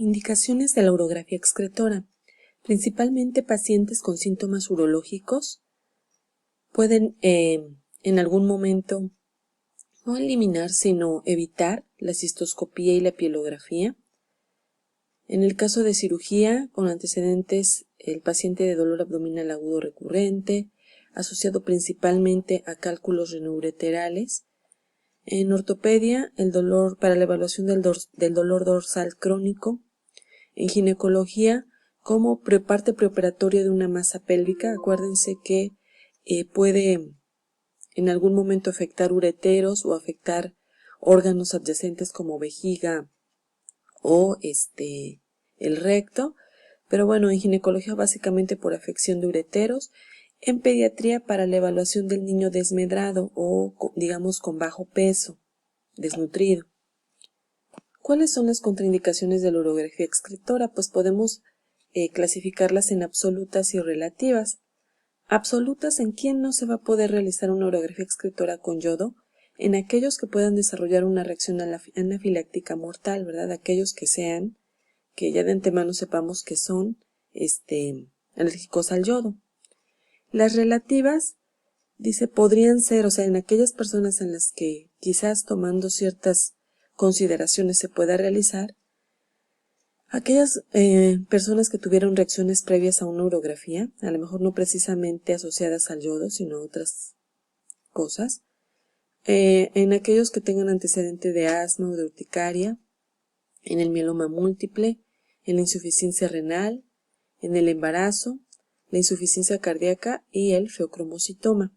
Indicaciones de la urografía excretora. Principalmente pacientes con síntomas urológicos pueden en algún momento no eliminar, sino evitar la cistoscopía y la pielografía. En el caso de cirugía con antecedentes, el paciente de dolor abdominal agudo recurrente, asociado principalmente a cálculos renoureterales. En ortopedia, el dolor para la evaluación del dolor dorsal crónico. En ginecología, como parte preoperatoria de una masa pélvica. Acuérdense que puede en algún momento afectar ureteros o afectar órganos adyacentes como vejiga o el recto, pero bueno, en ginecología básicamente por afección de ureteros. En pediatría para la evaluación del niño desmedrado o digamos con bajo peso, desnutrido. ¿Cuáles son las contraindicaciones de la urografía excretora? Pues podemos clasificarlas en absolutas y relativas. Absolutas, ¿en quién no se va a poder realizar una urografía excretora con yodo? En aquellos que puedan desarrollar una reacción anafiláctica mortal, ¿verdad? Aquellos que ya de antemano sepamos que son alérgicos al yodo. Las relativas, dice, podrían ser, o sea, en aquellas personas en las que quizás tomando ciertas consideraciones se pueda realizar, aquellas personas que tuvieron reacciones previas a una urografía, a lo mejor no precisamente asociadas al yodo, sino a otras cosas, en aquellos que tengan antecedente de asma o de urticaria, en el mieloma múltiple, en la insuficiencia renal, en el embarazo, la insuficiencia cardíaca y el feocromocitoma.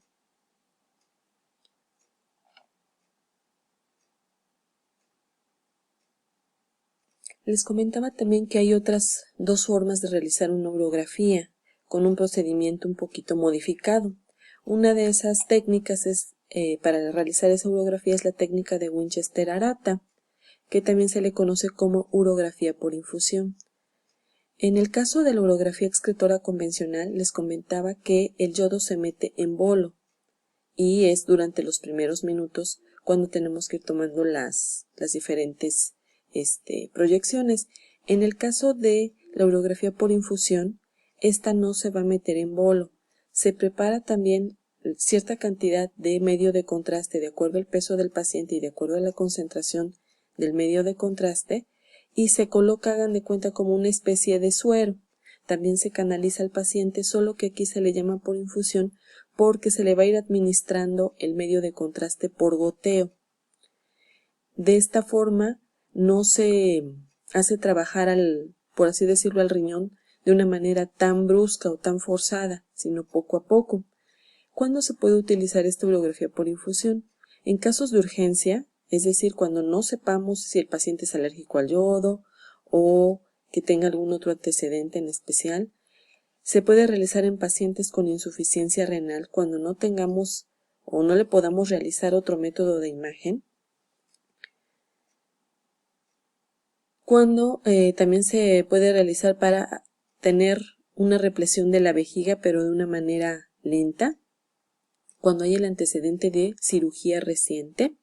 Les comentaba también que hay otras dos formas de realizar una urografía con un procedimiento un poquito modificado. Una de esas técnicas para realizar esa urografía es la técnica de Winchester-Arata, que también se le conoce como urografía por infusión. En el caso de la urografía excretora convencional, les comentaba que el yodo se mete en bolo y es durante los primeros minutos cuando tenemos que ir tomando las diferentes proyecciones. En el caso de la urografía por infusión, esta no se va a meter en bolo. Se prepara también cierta cantidad de medio de contraste de acuerdo al peso del paciente y de acuerdo a la concentración del medio de contraste y se coloca, hagan de cuenta, como una especie de suero. También se canaliza al paciente, solo que aquí se le llama por infusión porque se le va a ir administrando el medio de contraste por goteo. De esta forma no se hace trabajar por así decirlo, al riñón de una manera tan brusca o tan forzada, sino poco a poco. ¿Cuándo se puede utilizar esta urografía por infusión? En casos de urgencia, es decir, cuando no sepamos si el paciente es alérgico al yodo o que tenga algún otro antecedente en especial. Se puede realizar en pacientes con insuficiencia renal cuando no tengamos o no le podamos realizar otro método de imagen. Cuando también se puede realizar para tener una represión de la vejiga, pero de una manera lenta. Cuando hay el antecedente de cirugía reciente.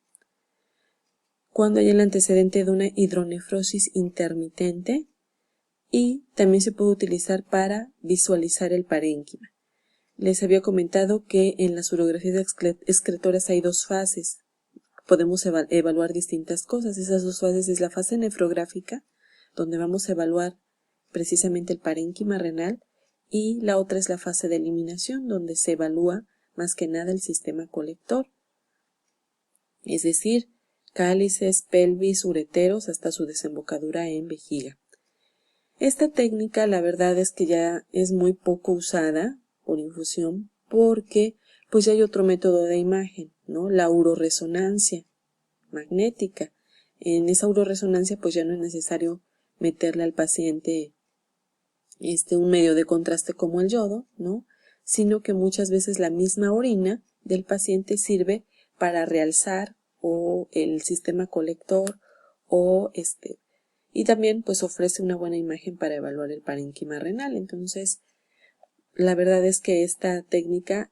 Cuando hay el antecedente de una hidronefrosis intermitente. Y también se puede utilizar para visualizar el parénquima. Les había comentado que en las urografías excretoras hay dos fases. Podemos evaluar distintas cosas. Esas dos fases es la fase nefrográfica, donde vamos a evaluar precisamente el parénquima renal, y la otra es la fase de eliminación, donde se evalúa más que nada el sistema colector. Es decir, cálices, pelvis, ureteros, hasta su desembocadura en vejiga. Esta técnica, la verdad es que ya es muy poco usada por infusión porque pues ya hay otro método de imagen, ¿no? La uroresonancia magnética. En esa uroresonancia pues ya no es necesario meterle al paciente un medio de contraste como el yodo, ¿no? Sino que muchas veces la misma orina del paciente sirve para realzar o el sistema colector o y también pues ofrece una buena imagen para evaluar el parénquima renal. Entonces, la verdad es que esta técnica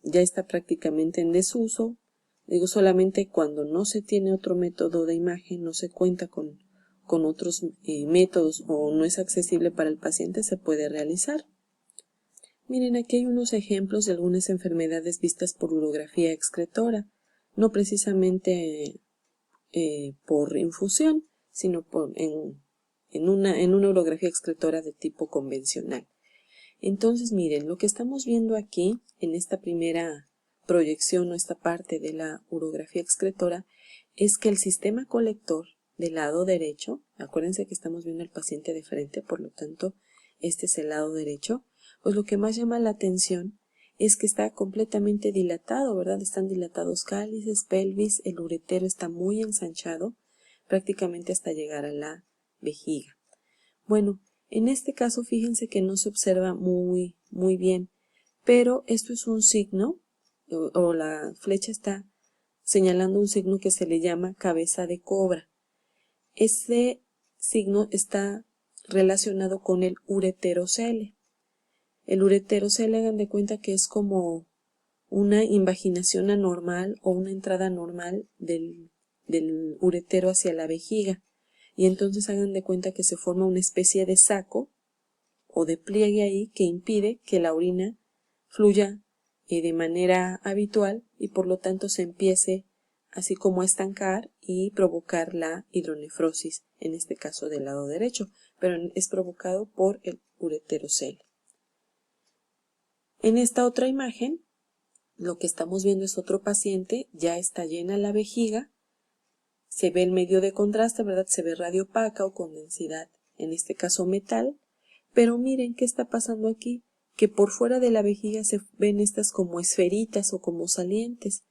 ya está prácticamente en desuso. Digo, solamente cuando no se tiene otro método de imagen, no se cuenta con con otros métodos o no es accesible para el paciente, se puede realizar. Miren, aquí hay unos ejemplos de algunas enfermedades vistas por urografía excretora, no precisamente por infusión, sino en una urografía excretora de tipo convencional. Entonces, miren, lo que estamos viendo aquí en esta primera proyección o esta parte de la urografía excretora es que el sistema colector del lado derecho, acuérdense que estamos viendo al paciente de frente, por lo tanto, este es el lado derecho, pues lo que más llama la atención es que está completamente dilatado, ¿verdad? Están dilatados cálices, pelvis, el uretero está muy ensanchado, prácticamente hasta llegar a la vejiga. Bueno, en este caso fíjense que no se observa muy bien, pero esto es un signo, o la flecha está señalando un signo que se le llama cabeza de cobra. Ese signo está relacionado con el ureterocele. El ureterocele, hagan de cuenta que es como una invaginación anormal o una entrada normal del uretero hacia la vejiga. Y entonces hagan de cuenta que se forma una especie de saco o de pliegue ahí que impide que la orina fluya de manera habitual y por lo tanto se empiece así como a estancar y provocar la hidronefrosis, en este caso del lado derecho, pero es provocado por el ureterocele. En esta otra imagen, lo que estamos viendo es otro paciente, ya está llena la vejiga, se ve el medio de contraste, ¿verdad? Se ve radio opaca o con densidad, en este caso metal, pero miren qué está pasando aquí, que por fuera de la vejiga se ven estas como esferitas o como salientes.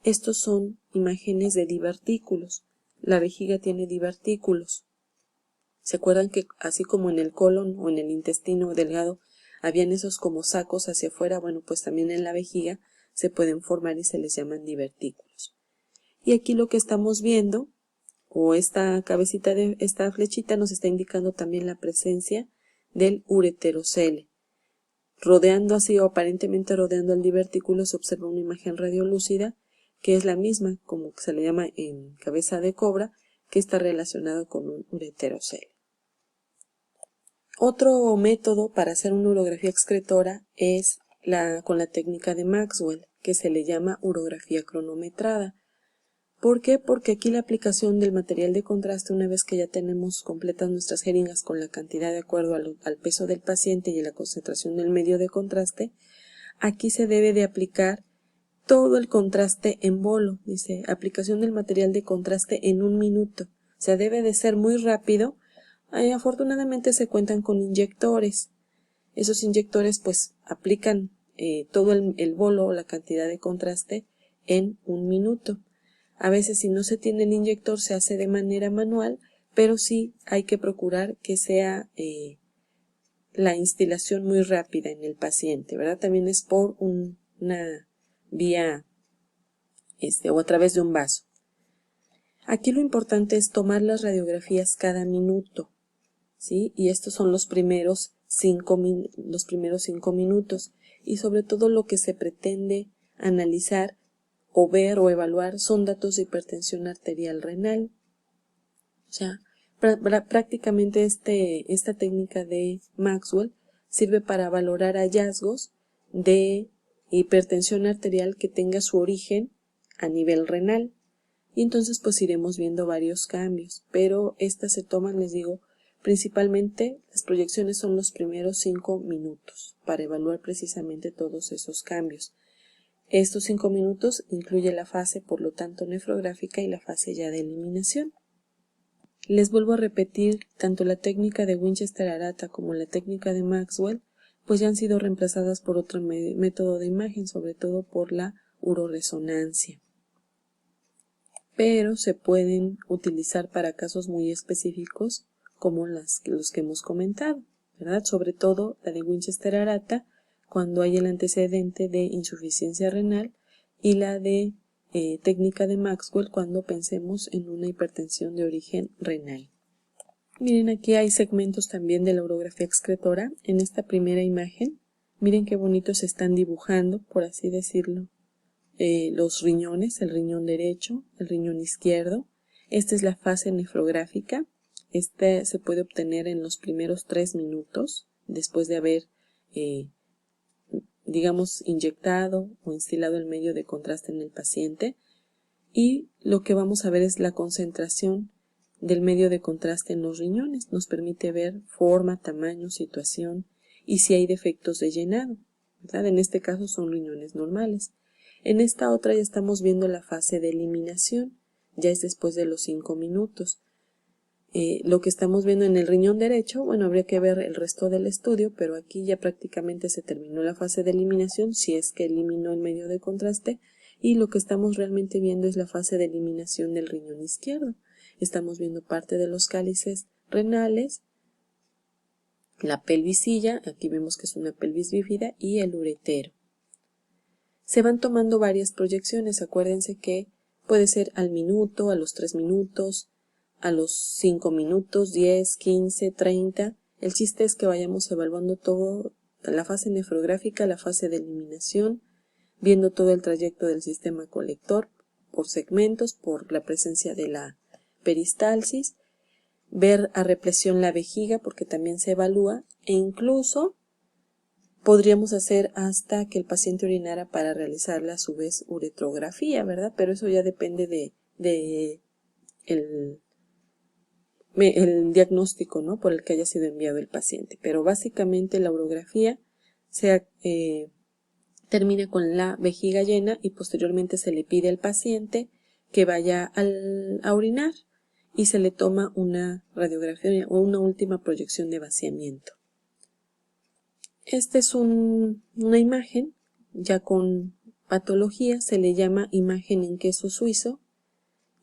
Estos son imágenes de divertículos. La vejiga tiene divertículos. ¿Se acuerdan que así como en el colon o en el intestino delgado habían esos como sacos hacia afuera? Bueno, pues también en la vejiga se pueden formar y se les llaman divertículos. Y aquí lo que estamos viendo, o esta cabecita de esta flechita nos está indicando también la presencia del ureterocele. Rodeando así o aparentemente rodeando el divertículo se observa una imagen radiolúcida que es la misma, como se le llama en cabeza de cobra, que está relacionado con un ureterocele. Otro método para hacer una urografía excretora es con la técnica de Maxwell, que se le llama urografía cronometrada. ¿Por qué? Porque aquí la aplicación del material de contraste, una vez que ya tenemos completas nuestras jeringas con la cantidad de acuerdo al peso del paciente y a la concentración del medio de contraste, aquí se debe de aplicar todo el contraste en bolo. Dice, aplicación del material de contraste en 1 minuto. O sea, debe de ser muy rápido. Afortunadamente se cuentan con inyectores. Esos inyectores pues aplican todo el bolo o la cantidad de contraste en 1 minuto. A veces si no se tiene el inyector se hace de manera manual, pero sí hay que procurar que sea la instilación muy rápida en el paciente, ¿verdad? También es por una vía o a través de un vaso. Aquí lo importante es tomar las radiografías cada minuto, ¿sí? Y estos son los primeros 5 minutos y sobre todo lo que se pretende analizar o ver o evaluar son datos de hipertensión arterial renal. O sea, prácticamente esta técnica de Maxwell sirve para valorar hallazgos de hipertensión arterial que tenga su origen a nivel renal. Y entonces pues iremos viendo varios cambios, pero estas se toman, les digo, principalmente las proyecciones son los primeros 5 minutos para evaluar precisamente todos esos cambios. Estos 5 minutos incluye la fase, por lo tanto, nefrográfica y la fase ya de eliminación. Les vuelvo a repetir, tanto la técnica de Winchester-Arata como la técnica de Maxwell, pues ya han sido reemplazadas por otro método de imagen, sobre todo por la uroresonancia. Pero se pueden utilizar para casos muy específicos como los que hemos comentado, ¿verdad? Sobre todo la de Winchester-Arata, cuando hay el antecedente de insuficiencia renal, y la de técnica de Maxwell cuando pensemos en una hipertensión de origen renal. Miren, aquí hay segmentos también de la urografía excretora. En esta primera imagen, miren qué bonitos se están dibujando, por así decirlo, los riñones, el riñón derecho, el riñón izquierdo. Esta es la fase nefrográfica. Este se puede obtener en los primeros 3 minutos después de haber, digamos, inyectado o instilado el medio de contraste en el paciente. Y lo que vamos a ver es la concentración del medio de contraste en los riñones. Nos permite ver forma, tamaño, situación y si hay defectos de llenado, ¿verdad? En este caso son riñones normales. En esta otra ya estamos viendo la fase de eliminación, ya es después de los 5 minutos. Lo que estamos viendo en el riñón derecho, bueno, habría que ver el resto del estudio, pero aquí ya prácticamente se terminó la fase de eliminación, si es que eliminó el medio de contraste, y lo que estamos realmente viendo es la fase de eliminación del riñón izquierdo. Estamos viendo parte de los cálices renales, la pelvisilla, aquí vemos que es una pelvis bífida, y el uretero. Se van tomando varias proyecciones, acuérdense que puede ser al minuto, a los 3 minutos, a los 5 minutos, 10, 15, 30. El chiste es que vayamos evaluando todo, la fase nefrográfica, la fase de eliminación, viendo todo el trayecto del sistema colector por segmentos, por la presencia de la peristalsis, ver a represión la vejiga porque también se evalúa, e incluso podríamos hacer hasta que el paciente urinara para realizarle a su vez uretrografía, ¿verdad? Pero eso ya depende de el diagnóstico, ¿no?, por el que haya sido enviado el paciente. Pero básicamente la urografía termina con la vejiga llena y posteriormente se le pide al paciente que vaya a orinar y se le toma una radiografía o una última proyección de vaciamiento. Esta es una imagen ya con patología, se le llama imagen en queso suizo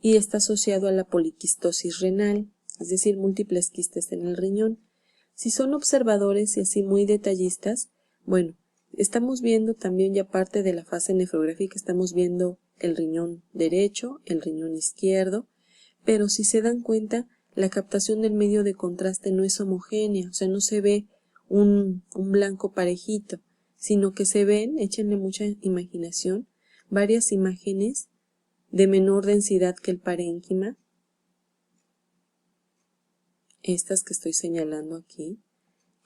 y está asociado a la poliquistosis renal, es decir, múltiples quistes en el riñón. Si son observadores y así muy detallistas, bueno, estamos viendo también ya parte de la fase nefrográfica, estamos viendo el riñón derecho, el riñón izquierdo, pero si se dan cuenta, la captación del medio de contraste no es homogénea, o sea, no se ve un blanco parejito, sino que se ven, échenle mucha imaginación, varias imágenes de menor densidad que el parénquima, estas que estoy señalando aquí,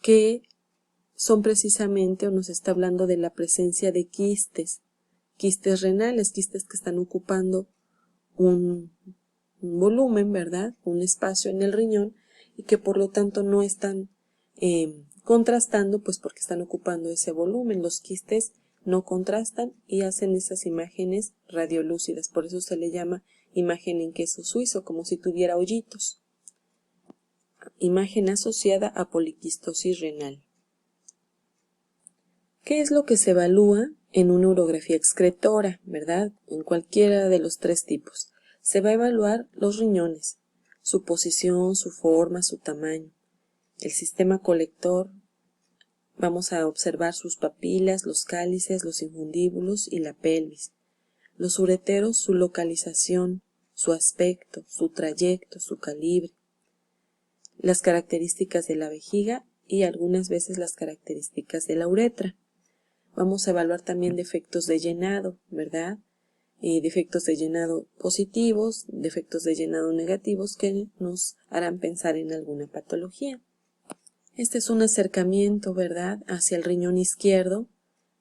que son precisamente, o nos está hablando de la presencia de quistes renales, quistes que están ocupando un volumen, ¿verdad?, un espacio en el riñón y que por lo tanto no están contrastando, pues porque están ocupando ese volumen. Los quistes no contrastan y hacen esas imágenes radiolúcidas, por eso se le llama imagen en queso suizo, como si tuviera hoyitos. Imagen asociada a poliquistosis renal. ¿Qué es lo que se evalúa en una urografía excretora, verdad? En cualquiera de los 3 tipos. Se va a evaluar los riñones, su posición, su forma, su tamaño. El sistema colector, vamos a observar sus papilas, los cálices, los infundíbulos y la pelvis. Los ureteros, su localización, su aspecto, su trayecto, su calibre. Las características de la vejiga y algunas veces las características de la uretra. Vamos a evaluar también defectos de llenado, ¿verdad? Defectos de llenado positivos, defectos de llenado negativos que nos harán pensar en alguna patología. Este es un acercamiento, ¿verdad?, hacia el riñón izquierdo,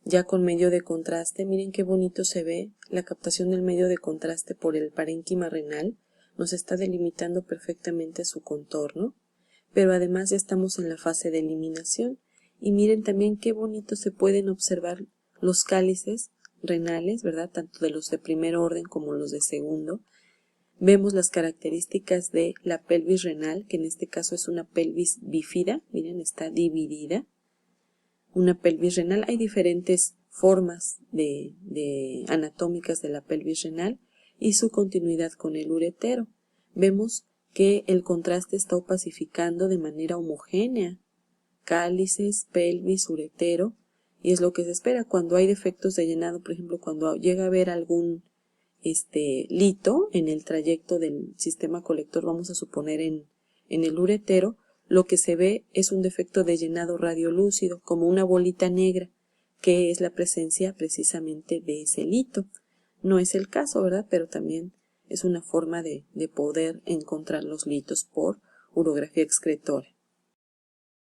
ya con medio de contraste. Miren qué bonito se ve la captación del medio de contraste por el parénquima renal. Nos está delimitando perfectamente su contorno, pero además ya estamos en la fase de eliminación. Y miren también qué bonito se pueden observar los cálices renales, ¿verdad?, tanto de los de primer orden como los de segundo. Vemos las características de la pelvis renal, que en este caso es una pelvis bífida, miren, está dividida. Una pelvis renal, hay diferentes formas anatómicas de la pelvis renal y su continuidad con el uretero. Vemos que el contraste está opacificando de manera homogénea cálices, pelvis, uretero, y es lo que se espera cuando hay defectos de llenado. Por ejemplo, cuando llega a haber algún lito en el trayecto del sistema colector, vamos a suponer en el uretero, lo que se ve es un defecto de llenado radiolúcido, como una bolita negra, que es la presencia precisamente de ese lito. No es el caso, ¿verdad?, pero también es una forma de poder encontrar los litos por urografía excretora.